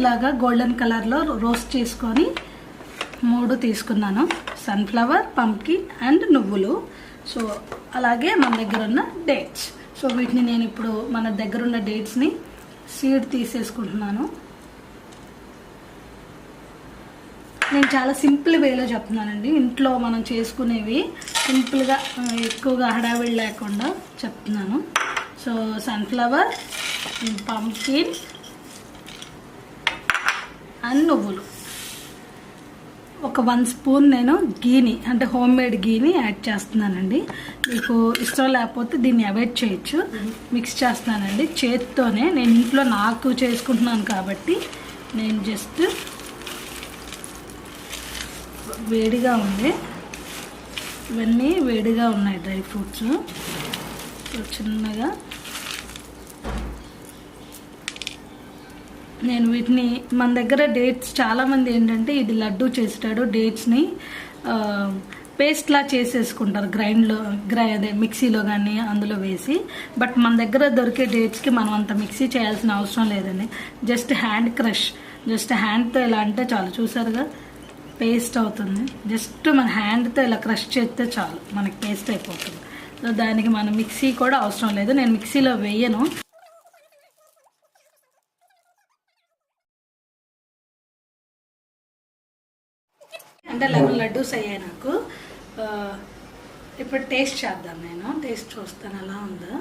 ఇలాగా గోల్డెన్ కలర్లో రోస్ట్ చేసుకొని 3 తీసుకున్నాను. సన్ఫ్లవర్, పంప్కిన్ అండ్ నువ్వులు. సో అలాగే మన దగ్గర ఉన్న డేట్స్. సో వీటిని నేను ఇప్పుడు మన దగ్గర ఉన్న డేట్స్ని సీడ్ తీసేసుకుంటున్నాను. నేను చాలా సింపుల్ వేలో చెప్తున్నానండి. ఇంట్లో మనం చేసుకునేవి సింపుల్గా, ఎక్కువగా హడావిడి లేకుండా చెప్తున్నాను. సో సన్ఫ్లవర్, పంప్కిన్ అండ్ నువ్వులు. ఒక 1 స్పూన్ నేను గీని, అంటే హోమ్ మేడ్ గీని యాడ్ చేస్తున్నానండి. మీకు ఇష్టం లేకపోతే దీన్ని అవాయిడ్ చేయొచ్చు. మిక్స్ చేస్తున్నానండి చేత్తోనే. నేను ఇంట్లో నాకు చేసుకుంటున్నాను కాబట్టి నేను జస్ట్ వేడిగా ఉంది, ఇవన్నీ వేడిగా ఉన్నాయి డ్రై ఫ్రూట్స్. చిన్నగా నేను వీటిని, మన దగ్గర డేట్స్ చాలామంది ఏంటంటే ఇది లడ్డు చేస్తాడు, డేట్స్ని పేస్ట్లా చేసేసుకుంటారు అదే మిక్సీలో కానీ అందులో వేసి. బట్ మన దగ్గర దొరికే డేట్స్కి మనం అంత మిక్సీ చేయాల్సిన అవసరం లేదండి. జస్ట్ హ్యాండ్ క్రష్, జస్ట్ హ్యాండ్తో ఇలా అంటే చాలు. చూసారుగా పేస్ట్ అవుతుంది. జస్ట్ మన హ్యాండ్తో ఇలా క్రష్ చేస్తే చాలు, మనకి పేస్ట్ అయిపోతుంది. సో దానికి మన మిక్సీ కూడా అవసరం లేదు. నేను మిక్సీలో వేయను. అంటే 11 లడ్డూస్ అయ్యాయి నాకు. ఇప్పుడు టేస్ట్ చేద్దాం. నేను టేస్ట్ చూస్తాను ఎలా ఉందో.